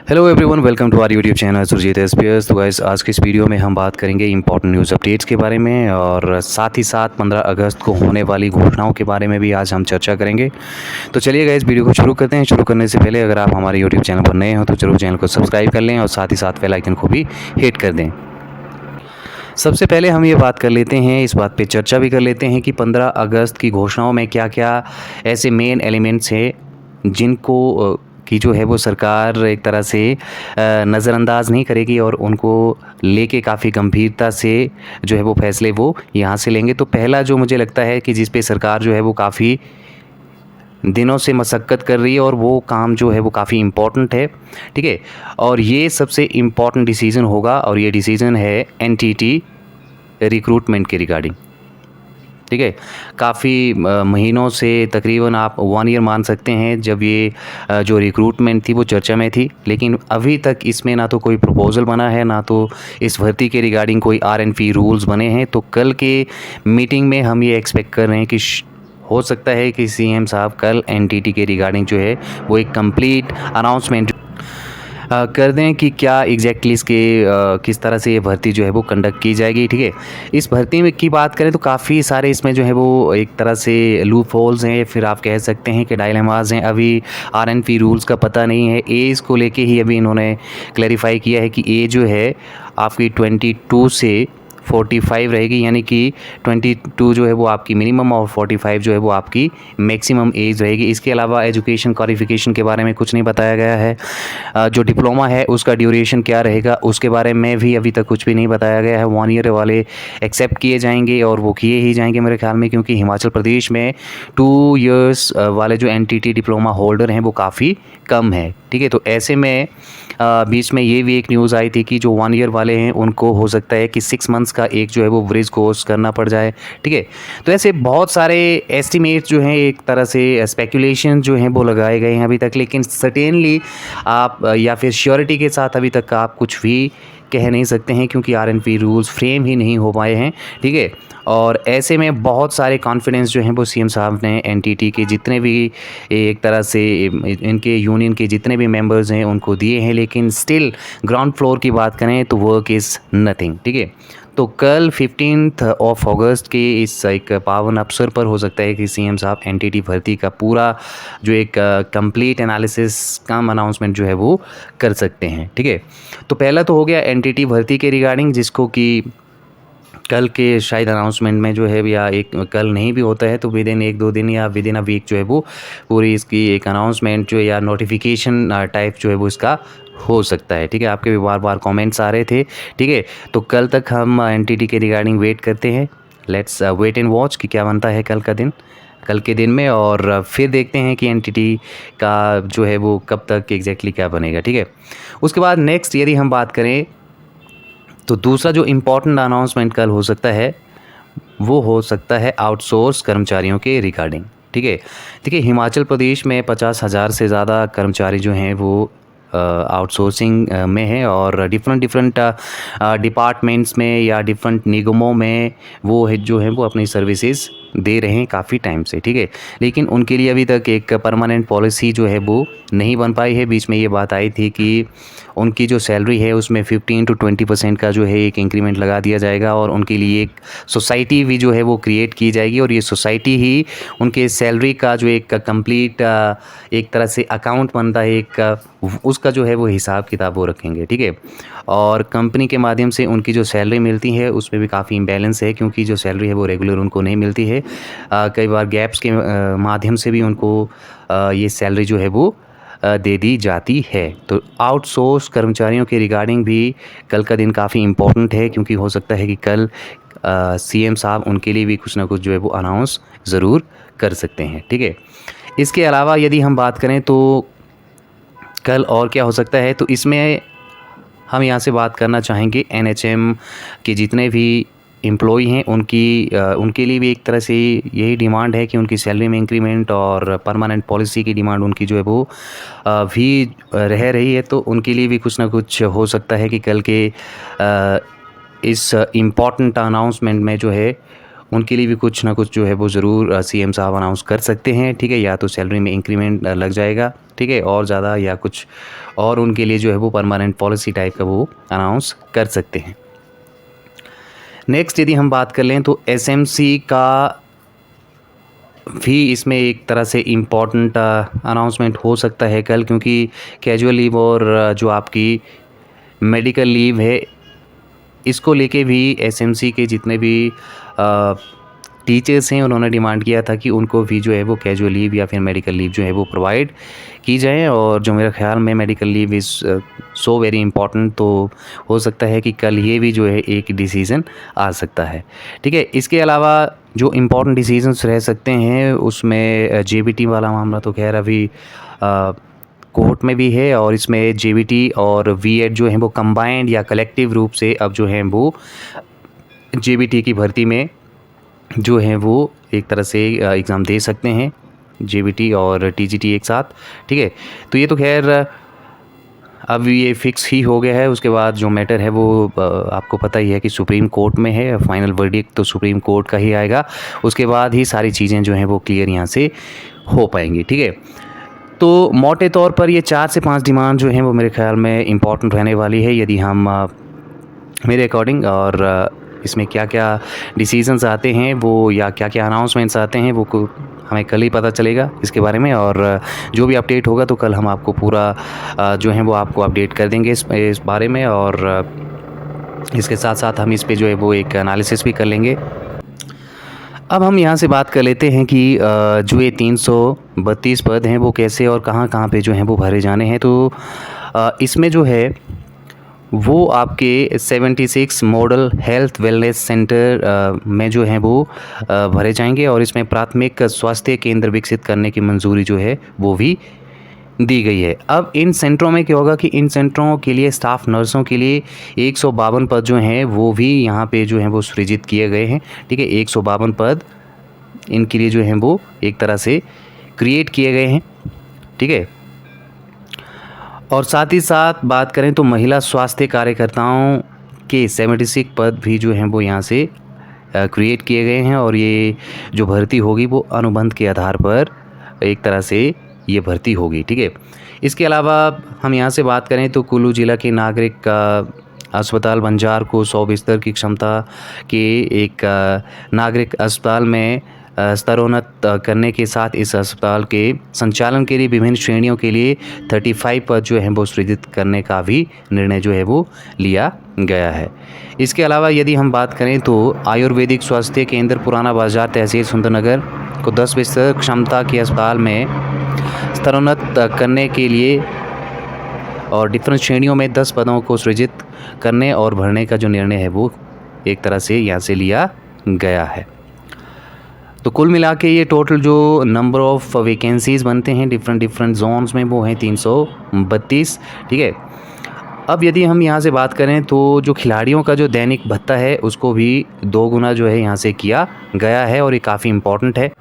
Hello everyone, welcome to our YouTube channel Surjeet SPS. तो guys, आज की इस वीडियो में हम बात करेंगे इंपॉर्टेंट न्यूज़ अपडेट्स के बारे में और साथ ही साथ 15 अगस्त को होने वाली घोषणाओं के बारे में भी आज हम चर्चा करेंगे। तो चलिए गाइस, वीडियो को शुरू करते हैं। शुरू करने से पहले अगर आप हमारे यूट्यूब चैनल पर नए हो तो जरूर चैनल को सब्सक्राइब कर लें और साथ ही साथ बेल आइकन को भी हिट कर दें। सबसे पहले हम ये बात कर लेते हैं, इस बात पे चर्चा भी कर लेते हैं कि 15 अगस्त की घोषणाओं में क्या क्या ऐसे मेन एलिमेंट्स हैं जिनको कि जो है वो सरकार एक तरह से नज़रअंदाज नहीं करेगी और उनको लेके काफ़ी गंभीरता से जो है वो फैसले वो यहाँ से लेंगे। तो पहला जो मुझे लगता है कि जिस पे सरकार जो है वो काफ़ी दिनों से मशक्क़त कर रही है और वो काम जो है वो काफ़ी इम्पोर्टेंट है, ठीक है। और ये सबसे इम्पोर्टेंट डिसीज़न होगा और ये डिसीज़न है एनटीटी रिक्रूटमेंट के रिगार्डिंग, ठीक है। काफ़ी महीनों से तकरीबन आप 1 ईयर मान सकते हैं जब ये जो रिक्रूटमेंट थी वो चर्चा में थी, लेकिन अभी तक इसमें ना तो कोई प्रपोज़ल बना है, ना तो इस भर्ती के रिगार्डिंग कोई आरएनपी रूल्स बने हैं। तो कल के मीटिंग में हम ये एक्सपेक्ट कर रहे हैं कि हो सकता है कि सीएम साहब कल एनटीटी के रिगार्डिंग जो है वो एक कंप्लीट अनाउंसमेंट कर दें कि क्या एग्जैक्टली इसके किस तरह से ये भर्ती जो है वो कंडक्ट की जाएगी, ठीक है। इस भर्ती में की बात करें तो काफ़ी सारे इसमें जो है वो एक तरह से लूप होल्स हैं, फिर आप कह सकते हैं कि डायलेमास हैं। अभी आरएनपी रूल्स का पता नहीं है, एज को लेके ही अभी इन्होंने क्लैरिफाई किया है कि एज जो है आपकी 22 से 45 रहेगी, यानी कि 22 जो है वो आपकी मिनिमम और 45 जो है वो आपकी मैक्सिमम एज रहेगी। इसके अलावा एजुकेशन क्वालिफ़िकेशन के बारे में कुछ नहीं बताया गया है। जो डिप्लोमा है उसका ड्यूरेशन क्या रहेगा उसके बारे में भी अभी तक कुछ भी नहीं बताया गया है। 1 ईयर वाले एक्सेप्ट किए जाएंगे और वो किए ही जाएंगे मेरे ख्याल में, क्योंकि हिमाचल प्रदेश में 2 इयर्स वाले जो एनटीटी डिप्लोमा होल्डर हैं वो काफ़ी कम है, ठीक है। तो ऐसे में बीच में ये भी एक न्यूज़ आई थी कि जो 1 ईयर वाले हैं उनको हो सकता है कि 6 मंथ्स का एक जो है वो ब्रिज कोर्स करना पड़ जाए, ठीक है। तो ऐसे बहुत सारे एस्टिमेट जो हैं, एक तरह से स्पेकुलेशन जो हैं वो लगाए गए हैं अभी तक, लेकिन सर्टेनली आप या फिर श्योरिटी के साथ अभी तक आप कुछ भी कह नहीं सकते हैं, क्योंकि आरएनपी रूल्स फ्रेम ही नहीं हो पाए हैं, ठीक है। और ऐसे में बहुत सारे कॉन्फिडेंस जो हैं वो सीएम साहब ने एनटीटी के जितने भी एक तरह से इनके यूनियन के जितने भी मेंबर्स हैं उनको दिए हैं, लेकिन स्टिल ग्राउंड फ्लोर की बात करें तो वर्क इज़ नथिंग, ठीक है। तो कल 15 अगस्त के इस एक पावन अवसर पर हो सकता है कि सीएम साहब एनटीटी भर्ती का पूरा जो एक कंप्लीट एनालिसिस काम अनाउंसमेंट जो है वो कर सकते हैं, ठीक है। तो पहला तो हो गया एनटीटी भर्ती के रिगार्डिंग, जिसको कि कल के शायद अनाउंसमेंट में जो है, या एक कल नहीं भी होता है तो विद इन 1-2 दिन या विद इन अ वीक जो है वो पूरी इसकी एक अनाउंसमेंट जो या नोटिफिकेशन टाइप जो है वो इसका हो सकता है, ठीक है। आपके भी बार बार कमेंट्स आ रहे थे, ठीक है। तो कल तक हम एनटीटी के रिगार्डिंग वेट करते हैं। लेट्स वेट एंड वॉच कि क्या बनता है कल के दिन में, और फिर देखते हैं कि एनटीटी का जो है वो कब तक एग्जैक्टली क्या बनेगा, ठीक है। उसके बाद नेक्स्ट यदि हम बात करें तो दूसरा जो इम्पोर्टेंट अनाउंसमेंट कल हो सकता है वो हो सकता है आउटसोर्स कर्मचारियों के रिगार्डिंग, ठीक है। देखिए, हिमाचल प्रदेश में 50,000 से ज़्यादा कर्मचारी जो हैं वो आउटसोर्सिंग में है और डिफरेंट डिपार्टमेंट्स में या डिफरेंट निगमों में वो है जो है वो अपनी सर्विसेज दे रहे हैं काफ़ी टाइम से, ठीक है। लेकिन उनके लिए अभी तक एक परमानेंट पॉलिसी जो है वो नहीं बन पाई है। बीच में ये बात आई थी कि उनकी जो सैलरी है उसमें 15 to 20% का जो है एक इंक्रीमेंट लगा दिया जाएगा और उनके लिए एक सोसाइटी भी जो है वो क्रिएट की जाएगी और ये सोसाइटी ही उनके सैलरी का जो एक कंप्लीट एक तरह से अकाउंट बनता है, एक उसका जो है वो हिसाब किताब वो रखेंगे, ठीक है। और कंपनी के माध्यम से उनकी जो सैलरी मिलती है उसमें भी काफ़ी इम्बैलेंस है, क्योंकि जो सैलरी है वो रेगुलर उनको नहीं मिलती है। कई बार गैप्स के माध्यम से भी उनको ये सैलरी जो है वो दे दी जाती है। तो आउटसोर्स कर्मचारियों के रिगार्डिंग भी कल का दिन काफ़ी इम्पोर्टेंट है, क्योंकि हो सकता है कि कल सीएम साहब उनके लिए भी कुछ ना कुछ जो है वो अनाउंस ज़रूर कर सकते हैं, ठीक है। इसके अलावा यदि हम बात करें तो कल और क्या हो सकता है, तो इसमें हम यहाँ से बात करना चाहेंगे एनएचएम के जितने भी एम्प्लॉई हैं उनके लिए भी एक तरह से यही डिमांड है कि उनकी सैलरी में इंक्रीमेंट और परमानेंट पॉलिसी की डिमांड उनकी जो है वो भी रह रही है। तो उनके लिए भी कुछ ना कुछ हो सकता है कि कल के इस इम्पॉर्टेंट अनाउंसमेंट में जो है उनके लिए भी कुछ ना कुछ जो है वो ज़रूर सीएम साहब अनाउंस कर सकते हैं, ठीक है। या तो सैलरी में इंक्रीमेंट लग जाएगा, ठीक है, और ज़्यादा, या कुछ और उनके लिए जो है वो परमानेंट पॉलिसी टाइप का वो अनाउंस कर सकते हैं। नेक्स्ट यदि हम बात कर लें तो एसएमसी का भी इसमें एक तरह से इम्पॉर्टेंट अनाउंसमेंट हो सकता है कल, क्योंकि कैजुअल लीव और जो आपकी मेडिकल लीव है, इसको लेके भी एसएमसी के जितने भी टीचर्स हैं उन्होंने डिमांड किया था कि उनको भी जो है वो कैजुअल लीव या फिर मेडिकल लीव जो है वो प्रोवाइड की जाए। और जो मेरा ख्याल में medical leave is so very important, तो हो सकता है कि कल ये भी जो है एक डिसीज़न आ सकता है, ठीक है। इसके अलावा जो इम्पॉर्टेंट डिसीजंस रह सकते हैं उसमें जेबीटी वाला मामला तो खैर अभी कोर्ट में भी है, और इसमें जेबीटी और वीएड जो है वो कंबाइंड या कलेक्टिव रूप से अब जो है वो जेबीटी की भर्ती में जो है वो एक तरह से एग्ज़ाम दे सकते हैं, जेबीटी और टीजीटी एक साथ, ठीक है। तो ये तो खैर अब ये फिक्स ही हो गया है। उसके बाद जो मैटर है वो आपको पता ही है कि सुप्रीम कोर्ट में है, फाइनल वर्डिक्ट तो सुप्रीम कोर्ट का ही आएगा, उसके बाद ही सारी चीज़ें जो हैं वो क्लियर यहाँ से हो पाएंगी, ठीक है। तो मोटे तौर पर ये 4 से 5 डिमांड जो हैं वो मेरे ख्याल में इम्पॉर्टेंट रहने वाली है यदि हम मेरे अकॉर्डिंग, और इसमें क्या क्या डिसीजंस आते हैं वो या क्या क्या अनाउंसमेंट्स आते हैं वो हमें कल ही पता चलेगा इसके बारे में। और जो भी अपडेट होगा तो कल हम आपको पूरा जो है वो आपको अपडेट कर देंगे इस बारे में, और इसके साथ साथ हम इस पे जो है वो एक एनालिसिस भी कर लेंगे। अब हम यहाँ से बात कर लेते हैं कि जो ये 332 पद हैं वो कैसे और कहाँ कहाँ पे जो हैं वो भरे जाने हैं। तो इसमें जो है वो आपके 76 मॉडल हेल्थ वेलनेस सेंटर में जो हैं वो भरे जाएंगे, और इसमें प्राथमिक स्वास्थ्य केंद्र विकसित करने की मंजूरी जो है वो भी दी गई है। अब इन सेंटरों में क्या होगा कि इन सेंटरों के लिए स्टाफ नर्सों के लिए 152 पद जो हैं वो भी यहाँ पे जो हैं वो सृजित किए गए हैं, ठीक है। 152 पद इनके लिए जो हैं वो एक तरह से क्रिएट किए गए हैं, ठीक है। और साथ ही साथ बात करें तो महिला स्वास्थ्य कार्यकर्ताओं के 76 पद भी जो हैं वो यहाँ से क्रिएट किए गए हैं, और ये जो भर्ती होगी वो अनुबंध के आधार पर एक तरह से ये भर्ती होगी, ठीक है। इसके अलावा हम यहाँ से बात करें तो कुल्लू ज़िला के नागरिक अस्पताल बंजार को 100 बिस्तर की क्षमता के एक नागरिक अस्पताल में स्तरोन्नत करने के साथ इस अस्पताल के संचालन के लिए विभिन्न श्रेणियों के लिए 35 पद जो हैं वो सृजित करने का भी निर्णय जो है वो लिया गया है। इसके अलावा यदि हम बात करें तो आयुर्वेदिक स्वास्थ्य केंद्र पुराना बाजार तहसील सुंदरनगर को 10 बिस्तर क्षमता के अस्पताल में स्तरोन्नत करने के लिए और डिफरेंट श्रेणियों में 10 पदों को सृजित करने और भरने का जो निर्णय है वो एक तरह से यहाँ से लिया गया है। तो कुल मिला के ये टोटल जो नंबर ऑफ़ वैकेंसीज़ बनते हैं डिफरेंट जोन्स में वो हैं 332, ठीक है। अब यदि हम यहाँ से बात करें तो जो खिलाड़ियों का जो दैनिक भत्ता है उसको भी 2 गुना जो है यहाँ से किया गया है, और ये काफ़ी इम्पॉर्टेंट है।